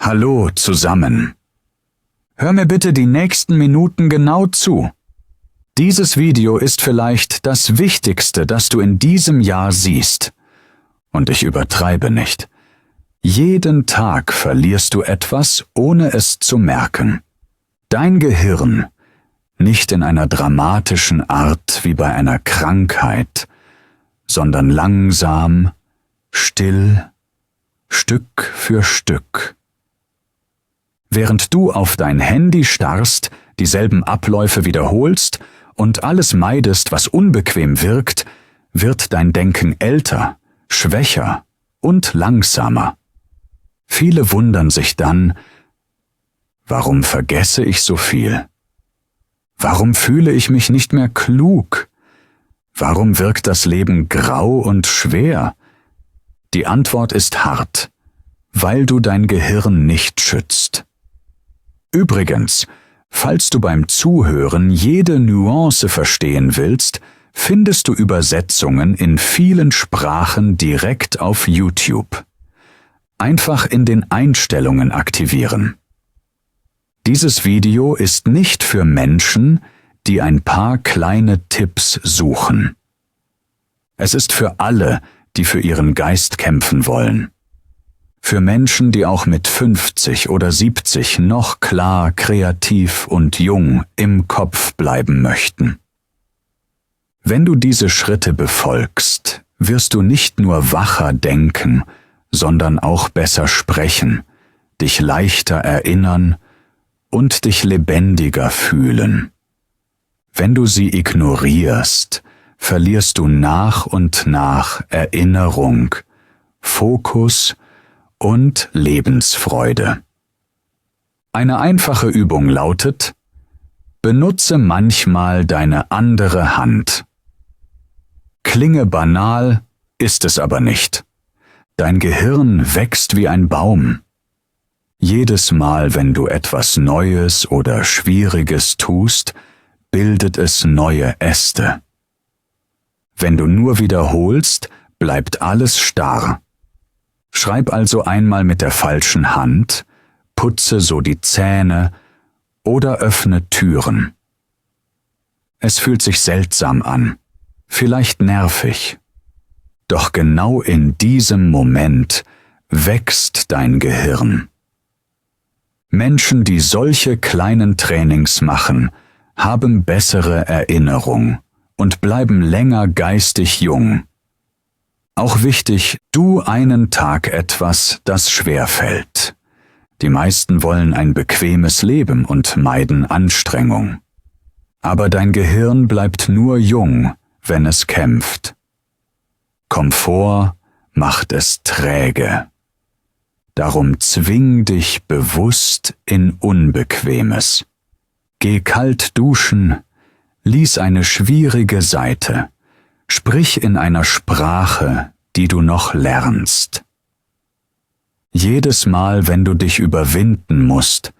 Hallo zusammen. Hör mir bitte die nächsten Minuten genau zu. Dieses Video ist vielleicht das Wichtigste, das du in diesem Jahr siehst. Und ich übertreibe nicht. Jeden Tag verlierst du etwas, ohne es zu merken. Dein Gehirn, nicht in einer dramatischen Art wie bei einer Krankheit, sondern langsam, still, Stück für Stück. Während du auf dein Handy starrst, dieselben Abläufe wiederholst und alles meidest, was unbequem wirkt, wird dein Denken älter, schwächer und langsamer. Viele wundern sich dann, warum vergesse ich so viel? Warum fühle ich mich nicht mehr klug? Warum wirkt das Leben grau und schwer? Die Antwort ist hart, weil du dein Gehirn nicht schützt. Übrigens, falls du beim Zuhören jede Nuance verstehen willst, findest du Übersetzungen in vielen Sprachen direkt auf YouTube. Einfach in den Einstellungen aktivieren. Dieses Video ist nicht für Menschen, die ein paar kleine Tipps suchen. Es ist für alle, die für ihren Geist kämpfen wollen. Für Menschen, die auch mit 50 oder 70 noch klar, kreativ und jung im Kopf bleiben möchten. Wenn du diese Schritte befolgst, wirst du nicht nur wacher denken, sondern auch besser sprechen, dich leichter erinnern und dich lebendiger fühlen. Wenn du sie ignorierst, verlierst du nach und nach Erinnerung, Fokus und Lebensfreude. Eine einfache Übung lautet: Benutze manchmal deine andere Hand. Klinge banal, ist es aber nicht. Dein Gehirn wächst wie ein Baum. Jedes Mal, wenn du etwas Neues oder Schwieriges tust, bildet es neue Äste. Wenn du nur wiederholst, bleibt alles starr. Schreib also einmal mit der falschen Hand, putze so die Zähne oder öffne Türen. Es fühlt sich seltsam an, vielleicht nervig. Doch genau in diesem Moment wächst dein Gehirn. Menschen, die solche kleinen Trainings machen, haben bessere Erinnerung und bleiben länger geistig jung. Auch wichtig, tu einen Tag etwas, das schwer fällt. Die meisten wollen ein bequemes Leben und meiden Anstrengung. Aber dein Gehirn bleibt nur jung, wenn es kämpft. Komfort macht es träge. Darum zwing dich bewusst in Unbequemes. Geh kalt duschen, lies eine schwierige Seite. Sprich in einer Sprache, die du noch lernst. Jedes Mal, wenn du dich überwinden musst,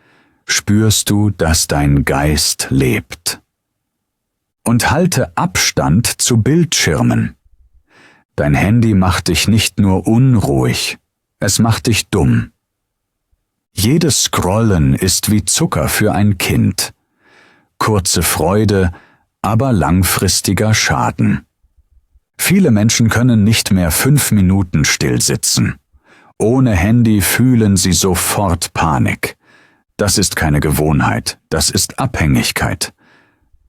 spürst du, dass dein Geist lebt. Und halte Abstand zu Bildschirmen. Dein Handy macht dich nicht nur unruhig, es macht dich dumm. Jedes Scrollen ist wie Zucker für ein Kind. Kurze Freude, aber langfristiger Schaden. Viele Menschen können nicht mehr 5 Minuten still sitzen. Ohne Handy fühlen sie sofort Panik. Das ist keine Gewohnheit, das ist Abhängigkeit.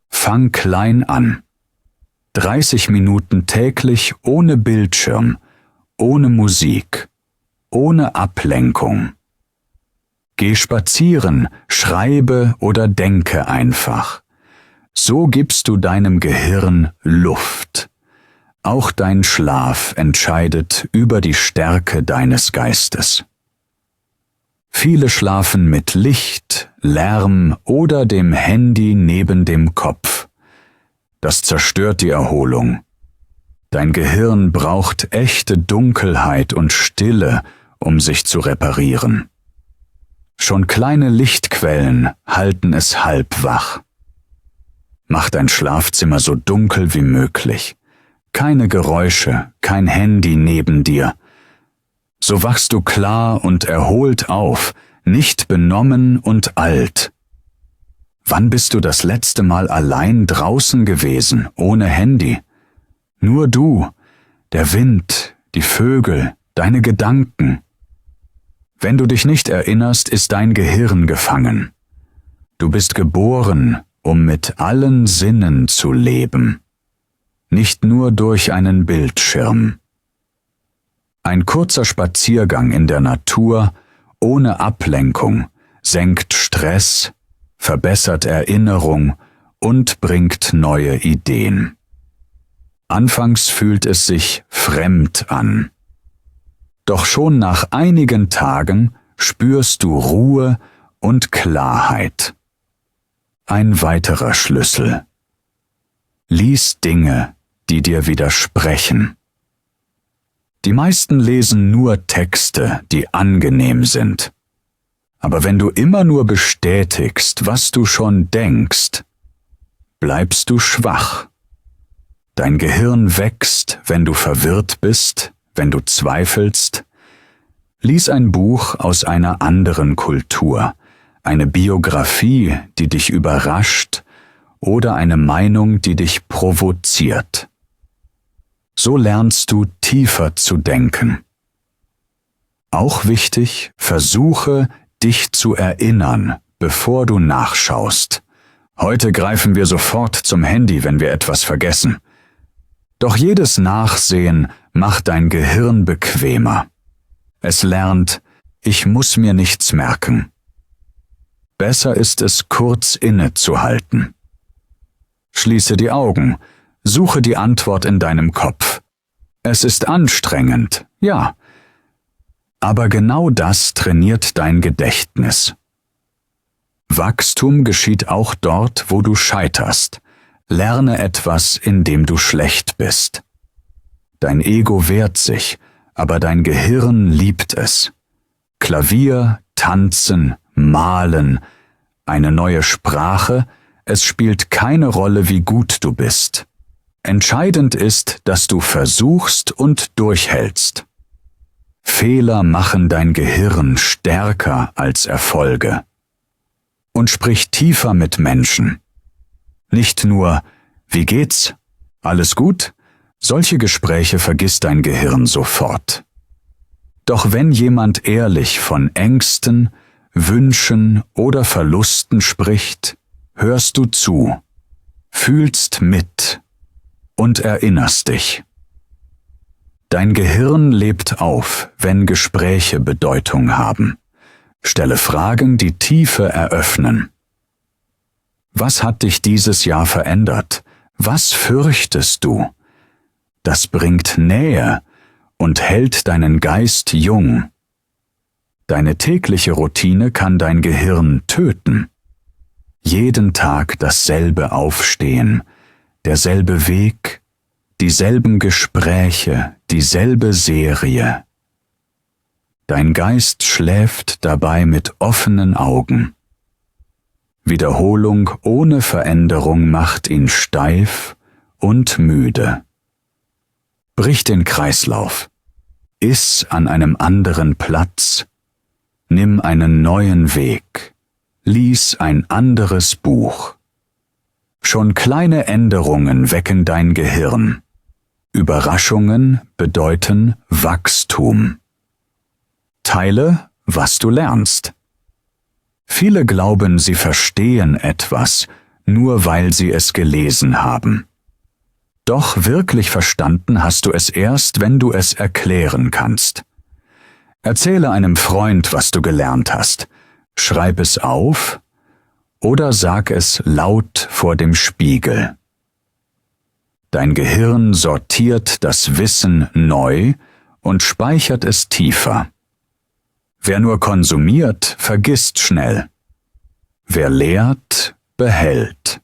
Fang klein an. 30 Minuten täglich ohne Bildschirm, ohne Musik, ohne Ablenkung. Geh spazieren, schreibe oder denke einfach. So gibst du deinem Gehirn Luft. Auch dein Schlaf entscheidet über die Stärke deines Geistes. Viele schlafen mit Licht, Lärm oder dem Handy neben dem Kopf. Das zerstört die Erholung. Dein Gehirn braucht echte Dunkelheit und Stille, um sich zu reparieren. Schon kleine Lichtquellen halten es halb wach. Mach dein Schlafzimmer so dunkel wie möglich. Keine Geräusche, kein Handy neben dir. So wachst du klar und erholt auf, nicht benommen und alt. Wann bist du das letzte Mal allein draußen gewesen, ohne Handy? Nur du, der Wind, die Vögel, deine Gedanken. Wenn du dich nicht erinnerst, ist dein Gehirn gefangen. Du bist geboren, um mit allen Sinnen zu leben, nicht nur durch einen Bildschirm. Ein kurzer Spaziergang in der Natur, ohne Ablenkung, senkt Stress, verbessert Erinnerung und bringt neue Ideen. Anfangs fühlt es sich fremd an. Doch schon nach einigen Tagen spürst du Ruhe und Klarheit. Ein weiterer Schlüssel. Lies Dinge, die dir widersprechen. Die meisten lesen nur Texte, die angenehm sind. Aber wenn du immer nur bestätigst, was du schon denkst, bleibst du schwach. Dein Gehirn wächst, wenn du verwirrt bist, wenn du zweifelst. Lies ein Buch aus einer anderen Kultur, eine Biografie, die dich überrascht, oder eine Meinung, die dich provoziert. So lernst du tiefer zu denken. Auch wichtig, versuche, dich zu erinnern, bevor du nachschaust. Heute greifen wir sofort zum Handy, wenn wir etwas vergessen. Doch jedes Nachsehen macht dein Gehirn bequemer. Es lernt, ich muss mir nichts merken. Besser ist es, kurz innezuhalten. Schließe die Augen, suche die Antwort in deinem Kopf. Es ist anstrengend, ja. Aber genau das trainiert dein Gedächtnis. Wachstum geschieht auch dort, wo du scheiterst. Lerne etwas, in dem du schlecht bist. Dein Ego wehrt sich, aber dein Gehirn liebt es. Klavier, Tanzen, Malen, eine neue Sprache, es spielt keine Rolle, wie gut du bist. Entscheidend ist, dass du versuchst und durchhältst. Fehler machen dein Gehirn stärker als Erfolge. Und sprich tiefer mit Menschen. Nicht nur, wie geht's? Alles gut? Solche Gespräche vergisst dein Gehirn sofort. Doch wenn jemand ehrlich von Ängsten, Wünschen oder Verlusten spricht, hörst du zu, fühlst mit und erinnerst dich. Dein Gehirn lebt auf, wenn Gespräche Bedeutung haben. Stelle Fragen, die Tiefe eröffnen. Was hat dich dieses Jahr verändert? Was fürchtest du? Das bringt Nähe und hält deinen Geist jung. Deine tägliche Routine kann dein Gehirn töten. Jeden Tag dasselbe Aufstehen, derselbe Weg, dieselben Gespräche, dieselbe Serie. Dein Geist schläft dabei mit offenen Augen. Wiederholung ohne Veränderung macht ihn steif und müde. Brich den Kreislauf. Iss an einem anderen Platz. Nimm einen neuen Weg. Lies ein anderes Buch. Schon kleine Änderungen wecken dein Gehirn. Überraschungen bedeuten Wachstum. Teile, was du lernst. Viele glauben, sie verstehen etwas, nur weil sie es gelesen haben. Doch wirklich verstanden hast du es erst, wenn du es erklären kannst. Erzähle einem Freund, was du gelernt hast. Schreib es auf oder sag es laut vor dem Spiegel. Dein Gehirn sortiert das Wissen neu und speichert es tiefer. Wer nur konsumiert, vergisst schnell. Wer lehrt, behält.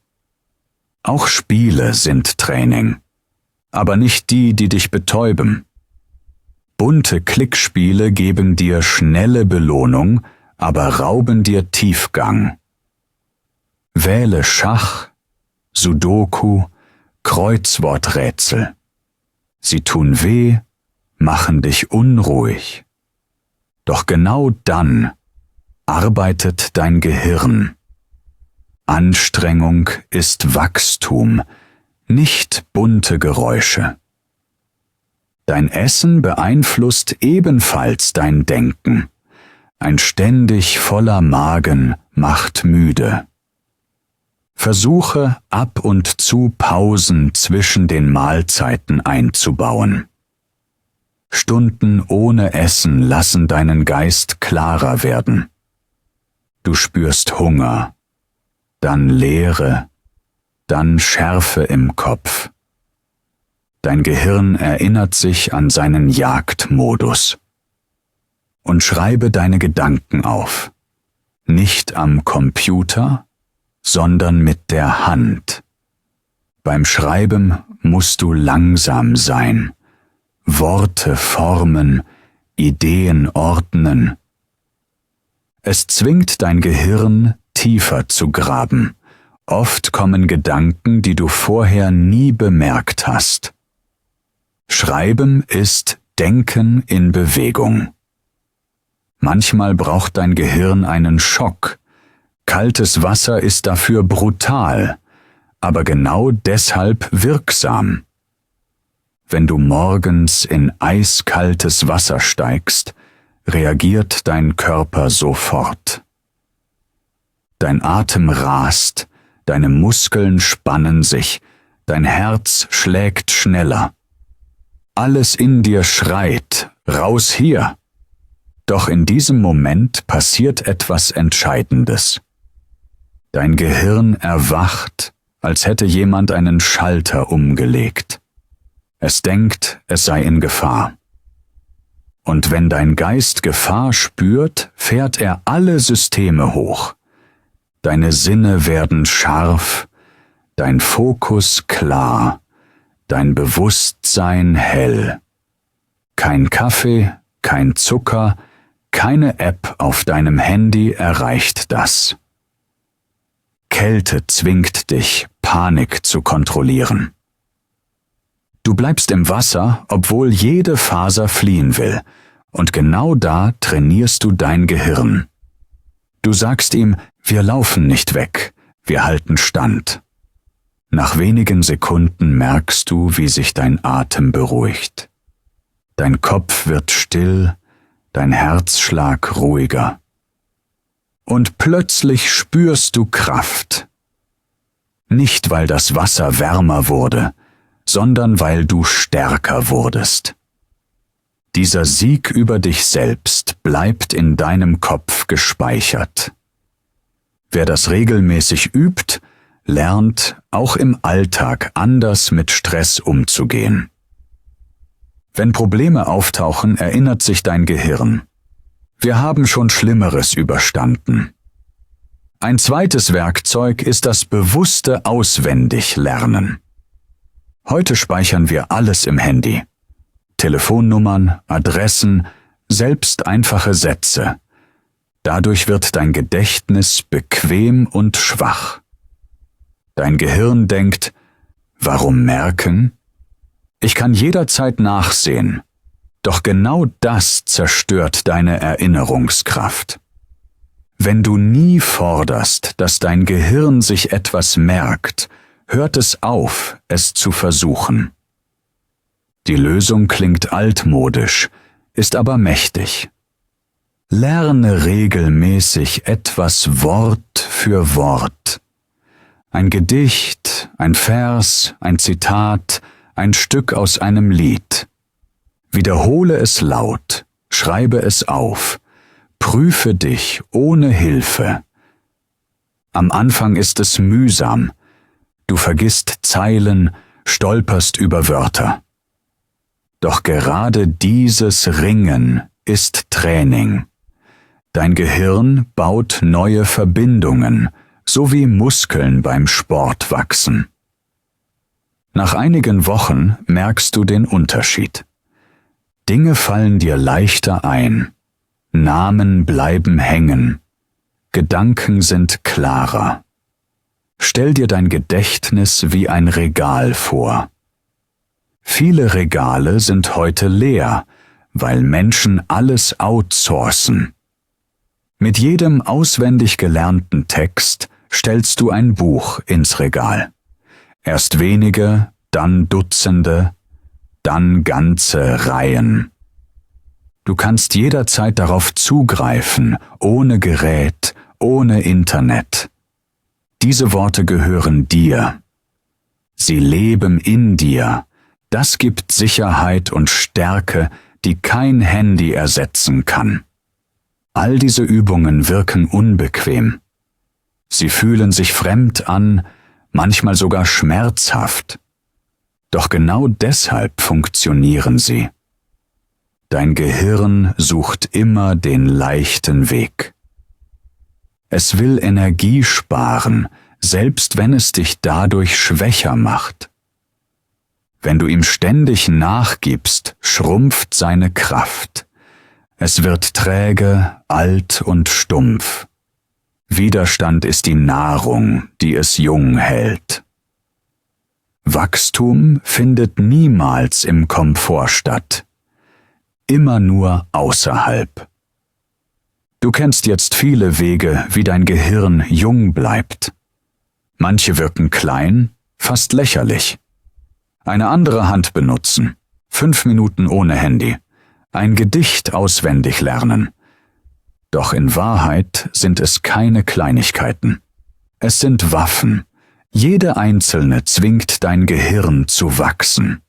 Auch Spiele sind Training, aber nicht die, die dich betäuben. Bunte Klickspiele geben dir schnelle Belohnung, aber rauben dir Tiefgang. Wähle Schach, Sudoku, Kreuzworträtsel. Sie tun weh, machen dich unruhig. Doch genau dann arbeitet dein Gehirn. Anstrengung ist Wachstum, nicht bunte Geräusche. Dein Essen beeinflusst ebenfalls dein Denken. Ein ständig voller Magen macht müde. Versuche ab und zu Pausen zwischen den Mahlzeiten einzubauen. Stunden ohne Essen lassen deinen Geist klarer werden. Du spürst Hunger, dann Leere, dann Schärfe im Kopf. Dein Gehirn erinnert sich an seinen Jagdmodus. Und schreibe deine Gedanken auf. Nicht am Computer, sondern mit der Hand. Beim Schreiben musst du langsam sein. Worte formen, Ideen ordnen. Es zwingt dein Gehirn, tiefer zu graben. Oft kommen Gedanken, die du vorher nie bemerkt hast. Schreiben ist Denken in Bewegung. Manchmal braucht dein Gehirn einen Schock. Kaltes Wasser ist dafür brutal, aber genau deshalb wirksam. Wenn du morgens in eiskaltes Wasser steigst, reagiert dein Körper sofort. Dein Atem rast, deine Muskeln spannen sich, dein Herz schlägt schneller. Alles in dir schreit, raus hier! Doch in diesem Moment passiert etwas Entscheidendes. Dein Gehirn erwacht, als hätte jemand einen Schalter umgelegt. Es denkt, es sei in Gefahr. Und wenn dein Geist Gefahr spürt, fährt er alle Systeme hoch. Deine Sinne werden scharf, dein Fokus klar, dein Bewusstsein hell. Kein Kaffee, kein Zucker, keine App auf deinem Handy erreicht das. Kälte zwingt dich, Panik zu kontrollieren. Du bleibst im Wasser, obwohl jede Faser fliehen will, und genau da trainierst du dein Gehirn. Du sagst ihm, wir laufen nicht weg, wir halten Stand. Nach wenigen Sekunden merkst du, wie sich dein Atem beruhigt. Dein Kopf wird still, dein Herzschlag ruhiger. Und plötzlich spürst du Kraft. Nicht, weil das Wasser wärmer wurde, sondern weil du stärker wurdest. Dieser Sieg über dich selbst bleibt in deinem Kopf gespeichert. Wer das regelmäßig übt, lernt, auch im Alltag anders mit Stress umzugehen. Wenn Probleme auftauchen, erinnert sich dein Gehirn: Wir haben schon Schlimmeres überstanden. Ein zweites Werkzeug ist das bewusste Auswendiglernen. Heute speichern wir alles im Handy. Telefonnummern, Adressen, selbst einfache Sätze. Dadurch wird dein Gedächtnis bequem und schwach. Dein Gehirn denkt: Warum merken? Ich kann jederzeit nachsehen. Doch genau das zerstört deine Erinnerungskraft. Wenn du nie forderst, dass dein Gehirn sich etwas merkt, hört es auf, es zu versuchen. Die Lösung klingt altmodisch, ist aber mächtig. Lerne regelmäßig etwas Wort für Wort. Ein Gedicht, ein Vers, ein Zitat, ein Stück aus einem Lied. Wiederhole es laut, schreibe es auf, prüfe dich ohne Hilfe. Am Anfang ist es mühsam, du vergisst Zeilen, stolperst über Wörter. Doch gerade dieses Ringen ist Training. Dein Gehirn baut neue Verbindungen, so wie Muskeln beim Sport wachsen. Nach einigen Wochen merkst du den Unterschied. Dinge fallen dir leichter ein, Namen bleiben hängen, Gedanken sind klarer. Stell dir dein Gedächtnis wie ein Regal vor. Viele Regale sind heute leer, weil Menschen alles outsourcen. Mit jedem auswendig gelernten Text stellst du ein Buch ins Regal. Erst wenige, dann Dutzende, dann ganze Reihen. Du kannst jederzeit darauf zugreifen, ohne Gerät, ohne Internet. Diese Worte gehören dir. Sie leben in dir. Das gibt Sicherheit und Stärke, die kein Handy ersetzen kann. All diese Übungen wirken unbequem. Sie fühlen sich fremd an, manchmal sogar schmerzhaft. Doch genau deshalb funktionieren sie. Dein Gehirn sucht immer den leichten Weg. Es will Energie sparen, selbst wenn es dich dadurch schwächer macht. Wenn du ihm ständig nachgibst, schrumpft seine Kraft. Es wird träge, alt und stumpf. Widerstand ist die Nahrung, die es jung hält. Wachstum findet niemals im Komfort statt. Immer nur außerhalb. Du kennst jetzt viele Wege, wie dein Gehirn jung bleibt. Manche wirken klein, fast lächerlich. Eine andere Hand benutzen, 5 Minuten ohne Handy, ein Gedicht auswendig lernen. Doch in Wahrheit sind es keine Kleinigkeiten. Es sind Waffen. Jede einzelne zwingt dein Gehirn zu wachsen.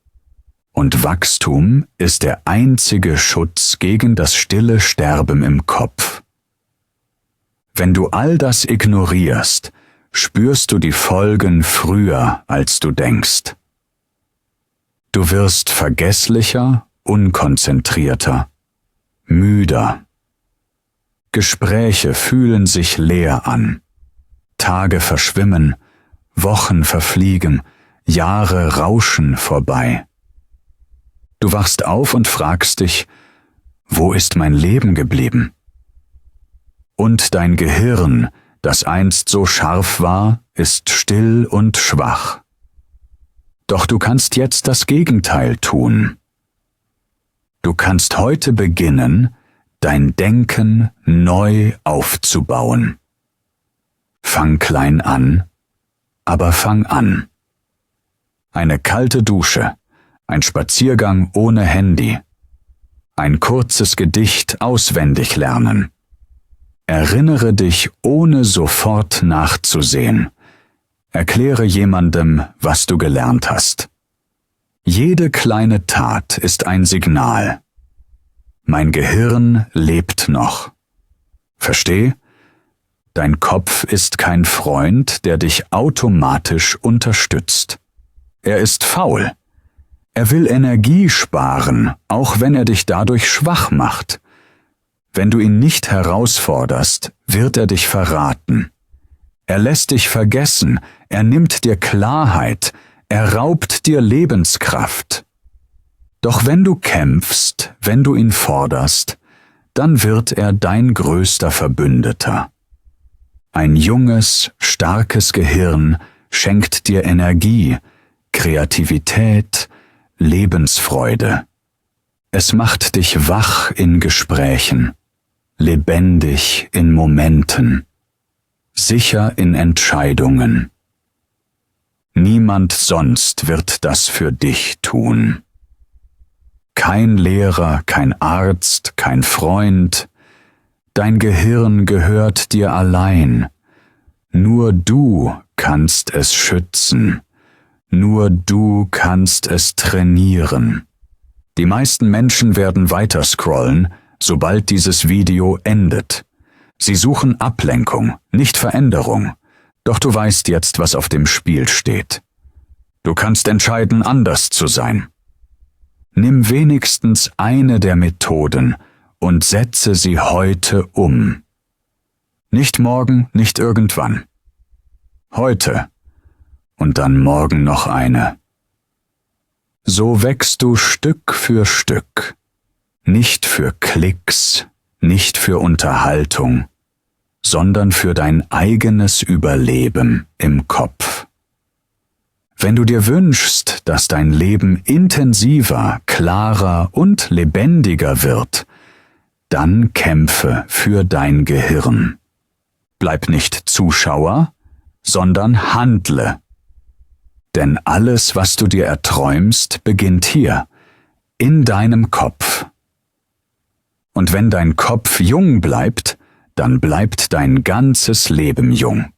Und Wachstum ist der einzige Schutz gegen das stille Sterben im Kopf. Wenn du all das ignorierst, spürst du die Folgen früher, als du denkst. Du wirst vergesslicher, unkonzentrierter, müder. Gespräche fühlen sich leer an. Tage verschwimmen, Wochen verfliegen, Jahre rauschen vorbei. Du wachst auf und fragst dich, wo ist mein Leben geblieben? Und dein Gehirn, das einst so scharf war, ist still und schwach. Doch du kannst jetzt das Gegenteil tun. Du kannst heute beginnen, dein Denken neu aufzubauen. Fang klein an, aber fang an. Eine kalte Dusche, ein Spaziergang ohne Handy, ein kurzes Gedicht auswendig lernen. Erinnere dich, ohne sofort nachzusehen. Erkläre jemandem, was du gelernt hast. Jede kleine Tat ist ein Signal. Mein Gehirn lebt noch. Versteh? Dein Kopf ist kein Freund, der dich automatisch unterstützt. Er ist faul. Er will Energie sparen, auch wenn er dich dadurch schwach macht. Wenn du ihn nicht herausforderst, wird er dich verraten. Er lässt dich vergessen, er nimmt dir Klarheit, er raubt dir Lebenskraft. Doch wenn du kämpfst, wenn du ihn forderst, dann wird er dein größter Verbündeter. Ein junges, starkes Gehirn schenkt dir Energie, Kreativität, Lebensfreude. Es macht dich wach in Gesprächen, lebendig in Momenten, sicher in Entscheidungen. Niemand sonst wird das für dich tun. Kein Lehrer, kein Arzt, kein Freund. Dein Gehirn gehört dir allein. Nur du kannst es schützen. Nur du kannst es trainieren. Die meisten Menschen werden weiter scrollen, sobald dieses Video endet. Sie suchen Ablenkung, nicht Veränderung. Doch du weißt jetzt, was auf dem Spiel steht. Du kannst entscheiden, anders zu sein. Nimm wenigstens eine der Methoden und setze sie heute um. Nicht morgen, nicht irgendwann. Heute und dann morgen noch eine. So wächst du Stück für Stück. Nicht für Klicks, nicht für Unterhaltung, sondern für dein eigenes Überleben im Kopf. Wenn du dir wünschst, dass dein Leben intensiver, klarer und lebendiger wird, dann kämpfe für dein Gehirn. Bleib nicht Zuschauer, sondern handle. Denn alles, was du dir erträumst, beginnt hier, in deinem Kopf. Und wenn dein Kopf jung bleibt, dann bleibt dein ganzes Leben jung.